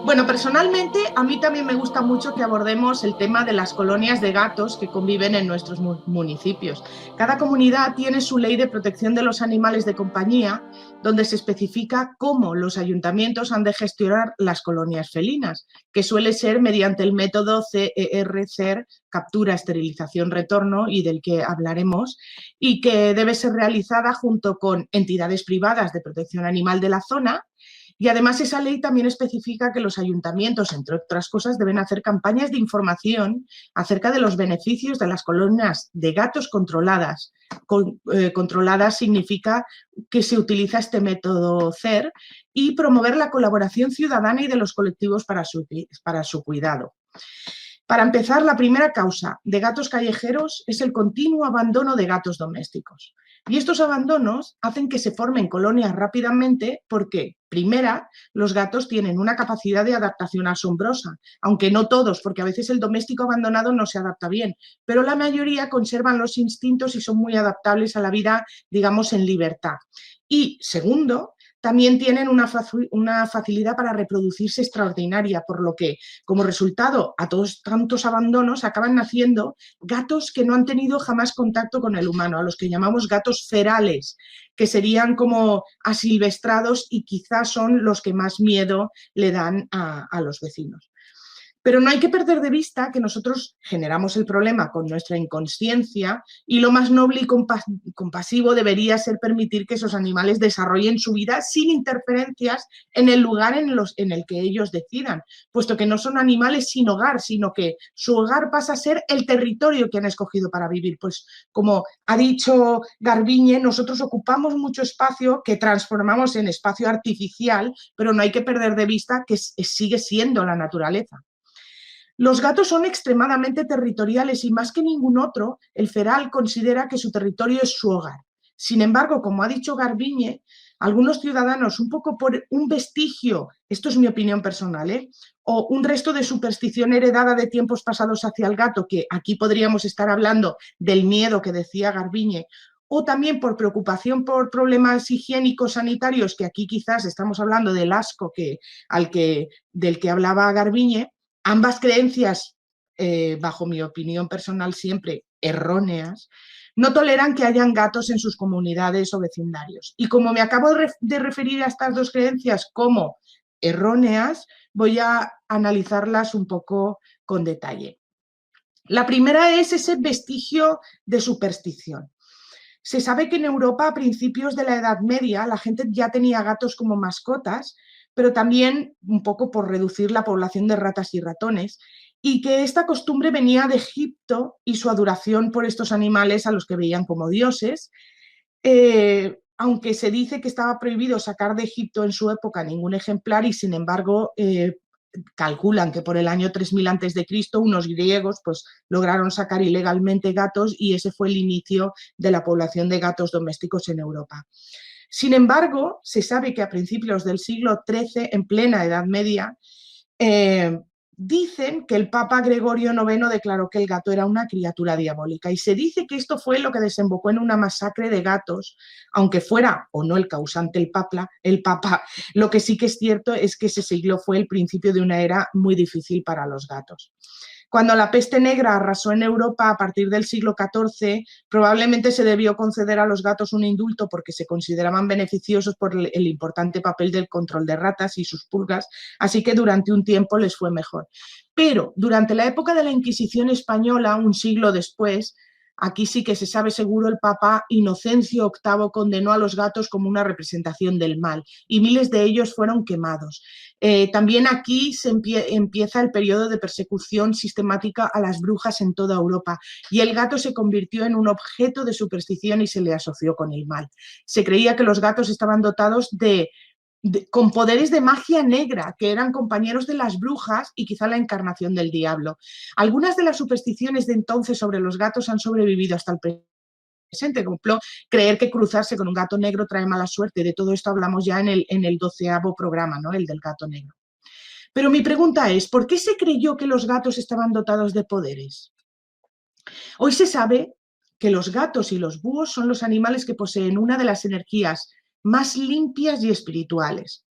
Bueno, personalmente a mí también me gusta mucho que abordemos el tema de las colonias de gatos que conviven en nuestros municipios. Cada comunidad tiene su ley de protección de los animales de compañía, donde se especifica cómo los ayuntamientos han de gestionar las colonias felinas, que suele ser mediante el método CER, captura, esterilización, retorno, y del que hablaremos, y que debe ser realizada junto con entidades privadas de protección animal de la zona. Y además esa ley también especifica que los ayuntamientos, entre otras cosas, deben hacer campañas de información acerca de los beneficios de las colonias de gatos controladas. Controladas significa que se utiliza este método CER y promover la colaboración ciudadana y de los colectivos para su cuidado. Para empezar, la primera causa de gatos callejeros es el continuo abandono de gatos domésticos. Y estos abandonos hacen que se formen colonias rápidamente porque, primera, los gatos tienen una capacidad de adaptación asombrosa, aunque no todos, porque a veces el doméstico abandonado no se adapta bien, pero la mayoría conservan los instintos y son muy adaptables a la vida, digamos, en libertad. Y, segundo, también tienen una facilidad para reproducirse extraordinaria, por lo que, como resultado a todos tantos abandonos, acaban naciendo gatos que no han tenido jamás contacto con el humano, a los que llamamos gatos ferales, que serían como asilvestrados y quizás son los que más miedo le dan a los vecinos. Pero no hay que perder de vista que nosotros generamos el problema con nuestra inconsciencia y lo más noble y compasivo debería ser permitir que esos animales desarrollen su vida sin interferencias en el lugar en el que ellos decidan, puesto que no son animales sin hogar, sino que su hogar pasa a ser el territorio que han escogido para vivir. Pues como ha dicho Garbiñe, nosotros ocupamos mucho espacio que transformamos en espacio artificial, pero no hay que perder de vista que sigue siendo la naturaleza. Los gatos son extremadamente territoriales y más que ningún otro, el feral considera que su territorio es su hogar. Sin embargo, como ha dicho Garbiñe, algunos ciudadanos, un poco por un vestigio, esto es mi opinión personal, o un resto de superstición heredada de tiempos pasados hacia el gato, que aquí podríamos estar hablando del miedo que decía Garbiñe, o también por preocupación por problemas higiénicos sanitarios, que aquí quizás estamos hablando del asco del que hablaba Garbiñe. Ambas creencias, bajo mi opinión personal siempre erróneas, no toleran que hayan gatos en sus comunidades o vecindarios. Y como me acabo de referir a estas dos creencias como erróneas, voy a analizarlas un poco con detalle. La primera es ese vestigio de superstición. Se sabe que en Europa, a principios de la Edad Media, la gente ya tenía gatos como mascotas, pero también un poco por reducir la población de ratas y ratones, y que esta costumbre venía de Egipto y su adoración por estos animales a los que veían como dioses. Aunque se dice que estaba prohibido sacar de Egipto en su época ningún ejemplar y sin embargo calculan que por el año 3000 a.C. unos griegos pues, lograron sacar ilegalmente gatos y ese fue el inicio de la población de gatos domésticos en Europa. Sin embargo, se sabe que a principios del siglo XIII, en plena Edad Media, dicen que el Papa Gregorio IX declaró que el gato era una criatura diabólica y se dice que esto fue lo que desembocó en una masacre de gatos, aunque fuera o no el causante el Papa, lo que sí que es cierto es que ese siglo fue el principio de una era muy difícil para los gatos. Cuando la peste negra arrasó en Europa a partir del siglo XIV, probablemente se debió conceder a los gatos un indulto porque se consideraban beneficiosos por el importante papel del control de ratas y sus pulgas, así que durante un tiempo les fue mejor. Pero durante la época de la Inquisición española, un siglo después, aquí sí que se sabe seguro, el Papa Inocencio VIII condenó a los gatos como una representación del mal y miles de ellos fueron quemados. También aquí empieza el periodo de persecución sistemática a las brujas en toda Europa y el gato se convirtió en un objeto de superstición y se le asoció con el mal. Se creía que los gatos estaban dotados con poderes de magia negra, que eran compañeros de las brujas y quizá la encarnación del diablo. Algunas de las supersticiones de entonces sobre los gatos han sobrevivido hasta el presente, como creer que cruzarse con un gato negro trae mala suerte. De todo esto hablamos ya en el 12º programa, ¿no? El del gato negro. Pero mi pregunta es, ¿por qué se creyó que los gatos estaban dotados de poderes? Hoy se sabe que los gatos y los búhos son los animales que poseen una de las energías más limpias y espirituales.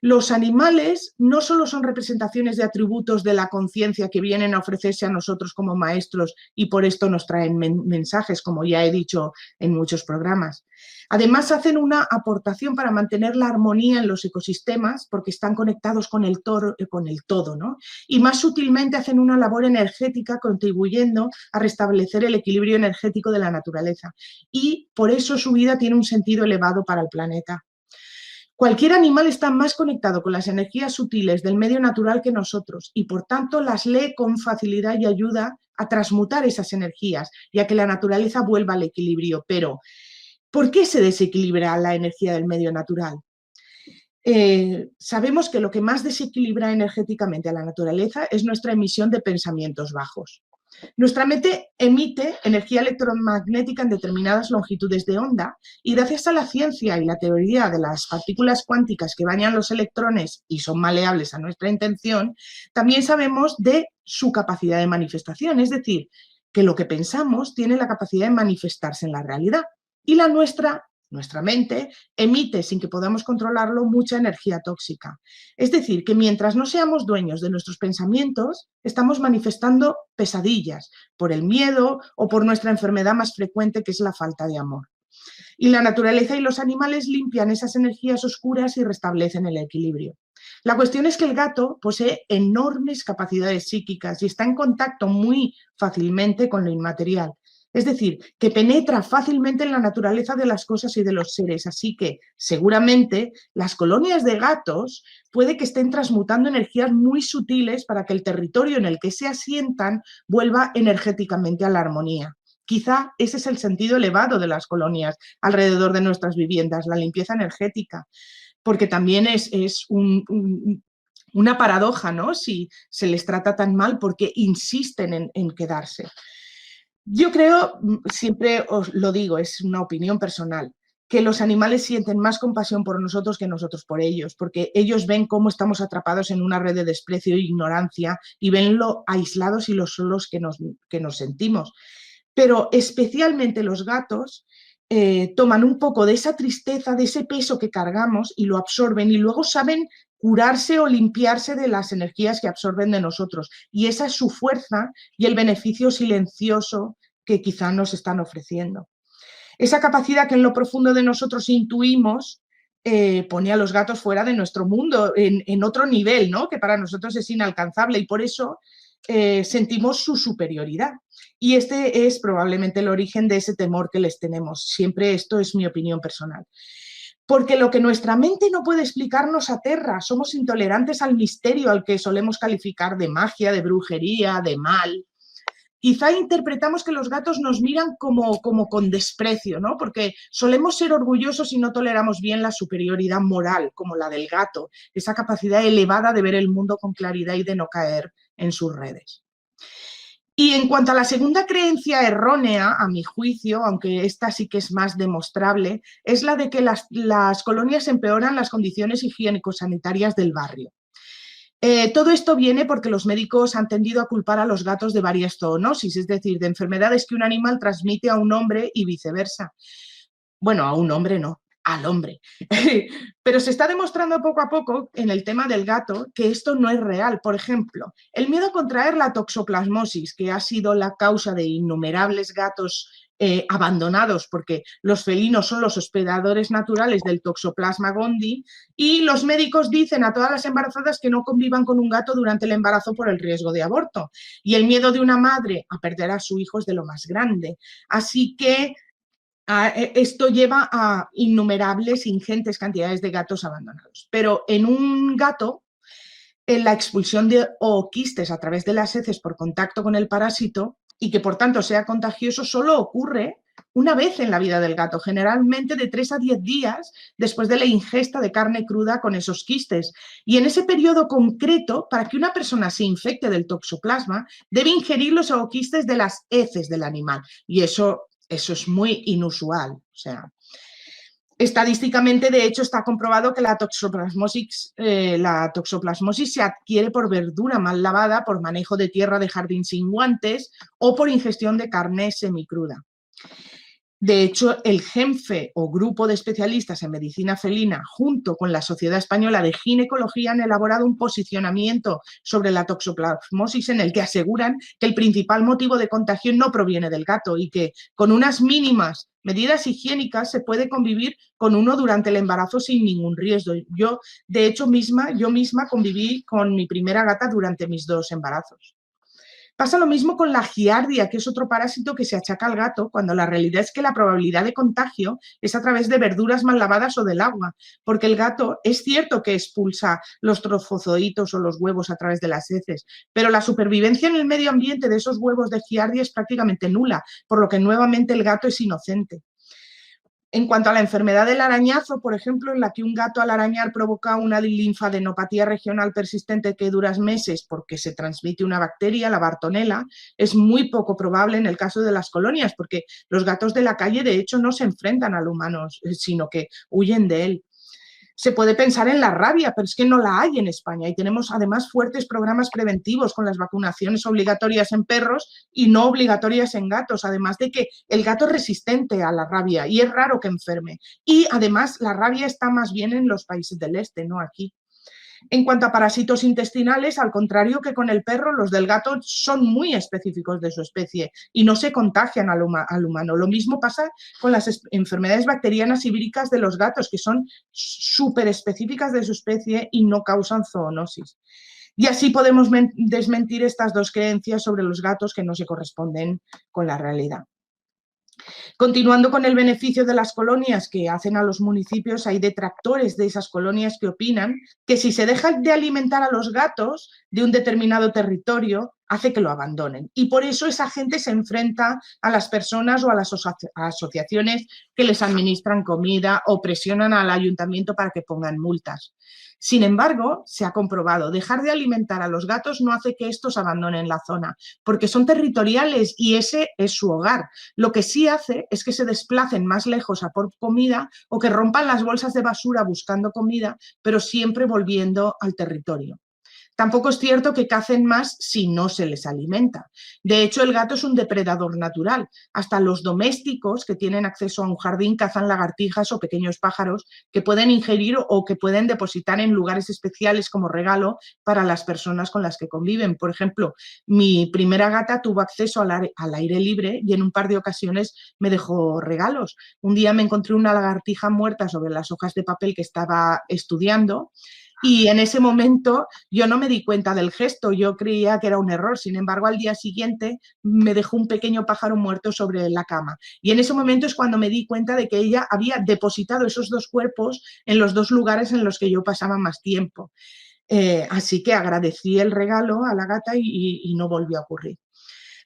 Los animales no solo son representaciones de atributos de la conciencia que vienen a ofrecerse a nosotros como maestros y por esto nos traen mensajes, como ya he dicho en muchos programas. Además, hacen una aportación para mantener la armonía en los ecosistemas porque están conectados con el todo, ¿no? Y más sutilmente hacen una labor energética contribuyendo a restablecer el equilibrio energético de la naturaleza. Y por eso su vida tiene un sentido elevado para el planeta. Cualquier animal está más conectado con las energías sutiles del medio natural que nosotros y por tanto las lee con facilidad y ayuda a transmutar esas energías y a que la naturaleza vuelva al equilibrio. Pero, ¿por qué se desequilibra la energía del medio natural? Sabemos que lo que más desequilibra energéticamente a la naturaleza es nuestra emisión de pensamientos bajos. Nuestra mente emite energía electromagnética en determinadas longitudes de onda y gracias a la ciencia y la teoría de las partículas cuánticas que bañan los electrones y son maleables a nuestra intención, también sabemos de su capacidad de manifestación, es decir, que lo que pensamos tiene la capacidad de manifestarse en la realidad y la nuestra mente emite, sin que podamos controlarlo, mucha energía tóxica. Es decir, que mientras no seamos dueños de nuestros pensamientos, estamos manifestando pesadillas por el miedo o por nuestra enfermedad más frecuente, que es la falta de amor. Y la naturaleza y los animales limpian esas energías oscuras y restablecen el equilibrio. La cuestión es que el gato posee enormes capacidades psíquicas y está en contacto muy fácilmente con lo inmaterial. Es decir, que penetra fácilmente en la naturaleza de las cosas y de los seres. Así que, seguramente, las colonias de gatos puede que estén transmutando energías muy sutiles para que el territorio en el que se asientan vuelva energéticamente a la armonía. Quizá ese es el sentido elevado de las colonias alrededor de nuestras viviendas, la limpieza energética, porque también es una paradoja, ¿no? Si se les trata tan mal porque insisten en quedarse. Yo creo, siempre os lo digo, es una opinión personal, que los animales sienten más compasión por nosotros que nosotros por ellos, porque ellos ven cómo estamos atrapados en una red de desprecio e ignorancia y ven lo aislados y lo solos que nos sentimos. Pero especialmente los gatos toman un poco de esa tristeza, de ese peso que cargamos y lo absorben y luego saben curarse o limpiarse de las energías que absorben de nosotros. Y esa es su fuerza y el beneficio silencioso que quizá nos están ofreciendo. Esa capacidad que en lo profundo de nosotros intuimos pone a los gatos fuera de nuestro mundo, en otro nivel, ¿no? Que para nosotros es inalcanzable y por eso sentimos su superioridad. Y este es probablemente el origen de ese temor que les tenemos. Siempre esto es mi opinión personal. Porque lo que nuestra mente no puede explicar nos aterra. Somos intolerantes al misterio al que solemos calificar de magia, de brujería, de mal. Quizá interpretamos que los gatos nos miran como con desprecio, ¿no? Porque solemos ser orgullosos y no toleramos bien la superioridad moral, como la del gato, esa capacidad elevada de ver el mundo con claridad y de no caer en sus redes. Y en cuanto a la segunda creencia errónea, a mi juicio, aunque esta sí que es más demostrable, es la de que las colonias empeoran las condiciones higiénico-sanitarias del barrio. Todo esto viene porque los médicos han tendido a culpar a los gatos de varias zoonosis, es decir, de enfermedades que un animal transmite a un hombre y viceversa. Bueno, a un hombre no, al hombre. Pero se está demostrando poco a poco en el tema del gato que esto no es real. Por ejemplo, el miedo a contraer la toxoplasmosis, que ha sido la causa de innumerables gatos abandonados, porque los felinos son los hospedadores naturales del Toxoplasma gondii, y los médicos dicen a todas las embarazadas que no convivan con un gato durante el embarazo por el riesgo de aborto. Y el miedo de una madre a perder a su hijo es de lo más grande. Así que esto lleva a innumerables, ingentes cantidades de gatos abandonados. Pero en un gato, en la expulsión de ooquistes a través de las heces por contacto con el parásito y que por tanto sea contagioso, solo ocurre una vez en la vida del gato, generalmente de 3 a 10 días después de la ingesta de carne cruda con esos quistes. Y en ese periodo concreto, para que una persona se infecte del toxoplasma, debe ingerir los ooquistes de las heces del animal. Y eso es muy inusual. O sea, estadísticamente, de hecho, está comprobado que la toxoplasmosis se adquiere por verdura mal lavada, por manejo de tierra de jardín sin guantes o por ingestión de carne semicruda. De hecho, el GENFE, o Grupo de Especialistas en Medicina Felina, junto con la Sociedad Española de Ginecología, han elaborado un posicionamiento sobre la toxoplasmosis en el que aseguran que el principal motivo de contagio no proviene del gato y que con unas mínimas medidas higiénicas se puede convivir con uno durante el embarazo sin ningún riesgo. Yo, de hecho, yo misma conviví con mi primera gata durante mis 2 embarazos. Pasa lo mismo con la giardia, que es otro parásito que se achaca al gato, cuando la realidad es que la probabilidad de contagio es a través de verduras mal lavadas o del agua, porque el gato es cierto que expulsa los trofozoitos o los huevos a través de las heces, pero la supervivencia en el medio ambiente de esos huevos de giardia es prácticamente nula, por lo que nuevamente el gato es inocente. En cuanto a la enfermedad del arañazo, por ejemplo, en la que un gato al arañar provoca una linfadenopatía regional persistente que dura meses porque se transmite una bacteria, la Bartonella, es muy poco probable en el caso de las colonias, porque los gatos de la calle, de hecho, no se enfrentan al humano, sino que huyen de él. Se puede pensar en la rabia, pero es que no la hay en España y tenemos además fuertes programas preventivos con las vacunaciones obligatorias en perros y no obligatorias en gatos, además de que el gato es resistente a la rabia y es raro que enferme. Y además la rabia está más bien en los países del este, no aquí. En cuanto a parásitos intestinales, al contrario que con el perro, los del gato son muy específicos de su especie y no se contagian al humano. Lo mismo pasa con las enfermedades bacterianas y víricas de los gatos, que son súper específicas de su especie y no causan zoonosis. Y así podemos desmentir estas 2 creencias sobre los gatos que no se corresponden con la realidad. Continuando con el beneficio de las colonias que hacen a los municipios, hay detractores de esas colonias que opinan que si se deja de alimentar a los gatos de un determinado territorio, hace que lo abandonen. Y por eso esa gente se enfrenta a las personas o a las asociaciones que les administran comida o presionan al ayuntamiento para que pongan multas. Sin embargo, se ha comprobado, dejar de alimentar a los gatos no hace que estos abandonen la zona, porque son territoriales y ese es su hogar. Lo que sí hace es que se desplacen más lejos a por comida o que rompan las bolsas de basura buscando comida, pero siempre volviendo al territorio. Tampoco es cierto que cacen más si no se les alimenta. De hecho, el gato es un depredador natural. Hasta los domésticos que tienen acceso a un jardín cazan lagartijas o pequeños pájaros que pueden ingerir o que pueden depositar en lugares especiales como regalo para las personas con las que conviven. Por ejemplo, mi primera gata tuvo acceso al aire libre y en un par de ocasiones me dejó regalos. Un día me encontré una lagartija muerta sobre las hojas de papel que estaba estudiando. Y en ese momento yo no me di cuenta del gesto, yo creía que era un error. Sin embargo, al día siguiente me dejó un pequeño pájaro muerto sobre la cama. Y en ese momento es cuando me di cuenta de que ella había depositado esos 2 cuerpos en los 2 lugares en los que yo pasaba más tiempo. Así que agradecí el regalo a la gata y no volvió a ocurrir.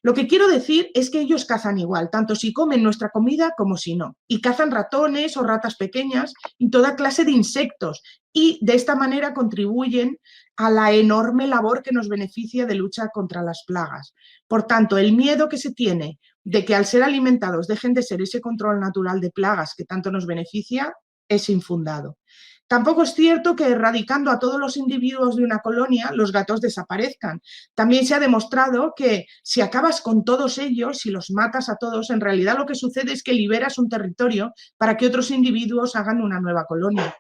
Lo que quiero decir es que ellos cazan igual, tanto si comen nuestra comida como si no. Y cazan ratones o ratas pequeñas y toda clase de insectos. Y de esta manera contribuyen a la enorme labor que nos beneficia de lucha contra las plagas. Por tanto, el miedo que se tiene de que al ser alimentados dejen de ser ese control natural de plagas que tanto nos beneficia es infundado. Tampoco es cierto que erradicando a todos los individuos de una colonia, los gatos desaparezcan. También se ha demostrado que si acabas con todos ellos, si los matas a todos, en realidad lo que sucede es que liberas un territorio para que otros individuos hagan una nueva colonia.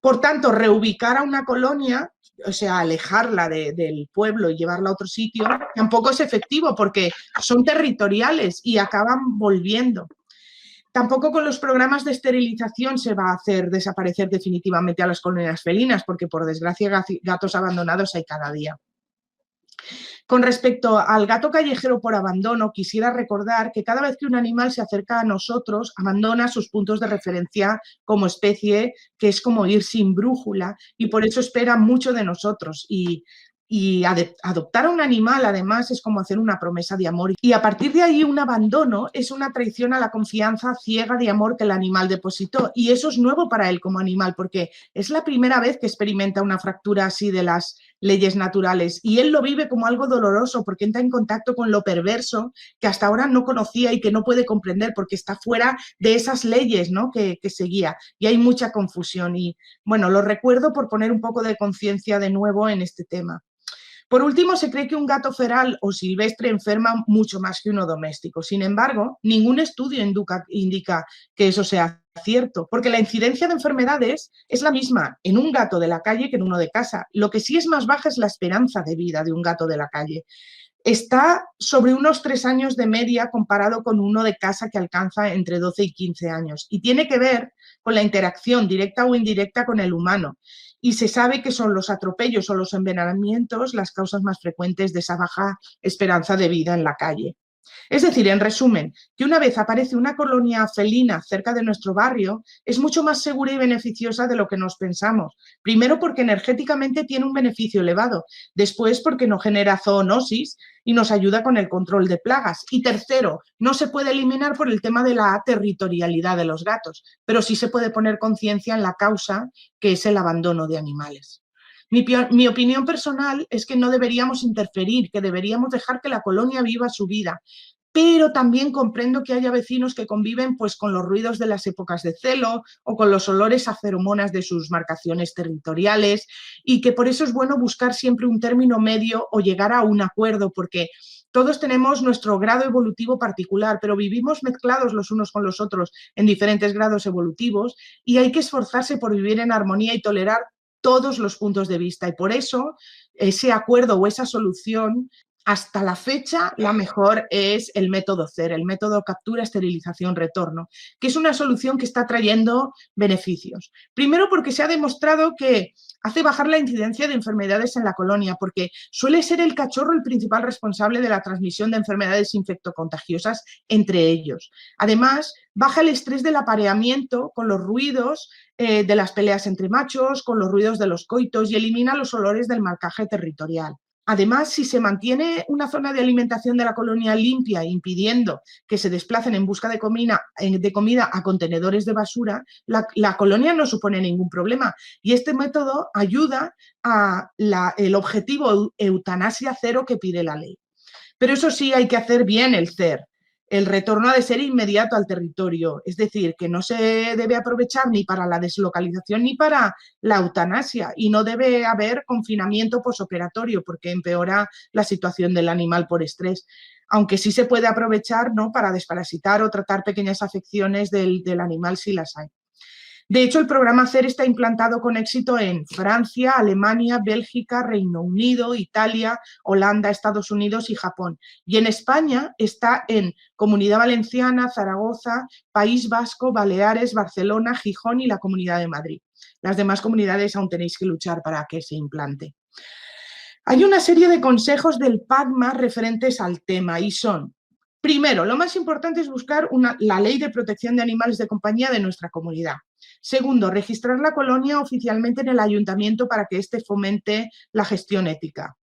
Por tanto, reubicar a una colonia, o sea, alejarla del pueblo y llevarla a otro sitio, tampoco es efectivo porque son territoriales y acaban volviendo. Tampoco con los programas de esterilización se va a hacer desaparecer definitivamente a las colonias felinas, porque por desgracia gatos abandonados hay cada día. Con respecto al gato callejero por abandono, quisiera recordar que cada vez que un animal se acerca a nosotros, abandona sus puntos de referencia como especie, que es como ir sin brújula, y por eso espera mucho de nosotros. Y adoptar a un animal, además, es como hacer una promesa de amor. Y a partir de ahí, un abandono es una traición a la confianza ciega de amor que el animal depositó. Y eso es nuevo para él como animal, porque es la primera vez que experimenta una fractura así de las leyes naturales. Y él lo vive como algo doloroso, porque entra en contacto con lo perverso que hasta ahora no conocía y que no puede comprender, porque está fuera de esas leyes, ¿no?, que seguía. Y hay mucha confusión. Y bueno, lo recuerdo por poner un poco de conciencia de nuevo en este tema. Por último, se cree que un gato feral o silvestre enferma mucho más que uno doméstico. Sin embargo, ningún estudio indica que eso sea cierto, porque la incidencia de enfermedades es la misma en un gato de la calle que en uno de casa. Lo que sí es más baja es la esperanza de vida de un gato de la calle. Está sobre unos 3 años de media comparado con uno de casa que alcanza entre 12 y 15 años. Y tiene que ver con la interacción directa o indirecta con el humano. Y se sabe que son los atropellos o los envenenamientos las causas más frecuentes de esa baja esperanza de vida en la calle. Es decir, en resumen, que una vez aparece una colonia felina cerca de nuestro barrio, es mucho más segura y beneficiosa de lo que nos pensamos. Primero, porque energéticamente tiene un beneficio elevado. Después, porque no genera zoonosis y nos ayuda con el control de plagas. Y tercero, no se puede eliminar por el tema de la territorialidad de los gatos, pero sí se puede poner conciencia en la causa, que es el abandono de animales. Mi opinión personal es que no deberíamos interferir, que deberíamos dejar que la colonia viva su vida, pero también comprendo que haya vecinos que conviven pues, con los ruidos de las épocas de celo o con los olores a feromonas de sus marcaciones territoriales y que por eso es bueno buscar siempre un término medio o llegar a un acuerdo, porque todos tenemos nuestro grado evolutivo particular, pero vivimos mezclados los unos con los otros en diferentes grados evolutivos y hay que esforzarse por vivir en armonía y tolerar todos los puntos de vista. Y por eso ese acuerdo o esa solución, hasta la fecha, la mejor es el método CER, el método captura, esterilización, retorno, que es una solución que está trayendo beneficios. Primero, porque se ha demostrado que hace bajar la incidencia de enfermedades en la colonia, porque suele ser el cachorro el principal responsable de la transmisión de enfermedades infectocontagiosas entre ellos. Además, baja el estrés del apareamiento con los ruidos de las peleas entre machos, con los ruidos de los coitos y elimina los olores del marcaje territorial. Además, si se mantiene una zona de alimentación de la colonia limpia, impidiendo que se desplacen en busca de comida a contenedores de basura, la colonia no supone ningún problema. Y este método ayuda al objetivo eutanasia cero que pide la ley. Pero eso sí, hay que hacer bien el CER. El retorno ha de ser inmediato al territorio, es decir, que no se debe aprovechar ni para la deslocalización ni para la eutanasia y no debe haber confinamiento posoperatorio porque empeora la situación del animal por estrés, aunque sí se puede aprovechar, ¿no?, para desparasitar o tratar pequeñas afecciones del animal si las hay. De hecho, el programa CER está implantado con éxito en Francia, Alemania, Bélgica, Reino Unido, Italia, Holanda, Estados Unidos y Japón. Y en España está en Comunidad Valenciana, Zaragoza, País Vasco, Baleares, Barcelona, Gijón y la Comunidad de Madrid. Las demás comunidades aún tenéis que luchar para que se implante. Hay una serie de consejos del PACMA referentes al tema y son: primero, lo más importante es buscar la ley de protección de animales de compañía de nuestra comunidad. Segundo, registrar la colonia oficialmente en el ayuntamiento para que éste fomente la gestión ética.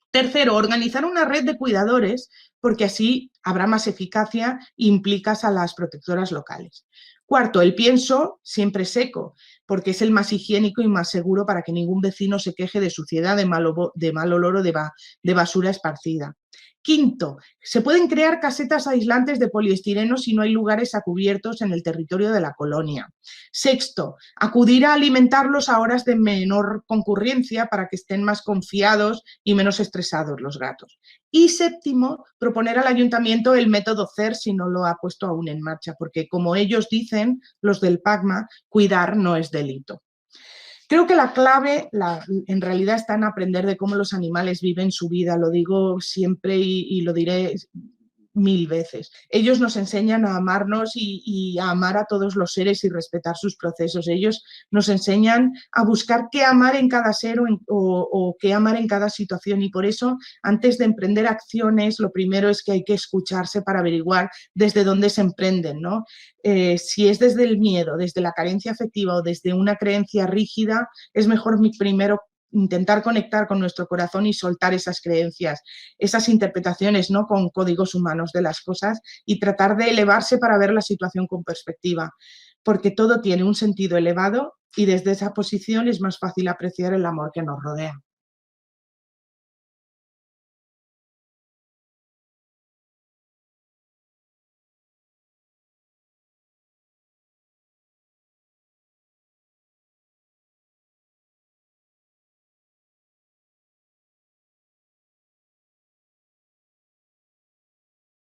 Tercero, organizar una red de cuidadores porque así habrá más eficacia e implicas a las protectoras locales. Cuarto, el pienso siempre seco, porque es el más higiénico y más seguro para que ningún vecino se queje de suciedad, de mal olor o de basura esparcida. Quinto, se pueden crear casetas aislantes de poliestireno si no hay lugares a cubiertos en el territorio de la colonia. Sexto, acudir a alimentarlos a horas de menor concurrencia para que estén más confiados y menos estresados los gatos. Y séptimo, proponer al ayuntamiento el método CER si no lo ha puesto aún en marcha, porque como ellos dicen, los del PACMA, cuidar no es delito. Creo que la clave en realidad está en aprender de cómo los animales viven su vida, lo digo siempre y lo diré 1000 veces. Ellos nos enseñan a amarnos y a amar a todos los seres y respetar sus procesos. Ellos nos enseñan a buscar qué amar en cada ser o qué amar en cada situación y por eso antes de emprender acciones lo primero es que hay que escucharse para averiguar desde dónde se emprenden, ¿no? Si es desde el miedo, desde la carencia afectiva o desde una creencia rígida, es mejor primero intentar conectar con nuestro corazón y soltar esas creencias, esas interpretaciones, ¿no?, con códigos humanos de las cosas y tratar de elevarse para ver la situación con perspectiva, porque todo tiene un sentido elevado y desde esa posición es más fácil apreciar el amor que nos rodea.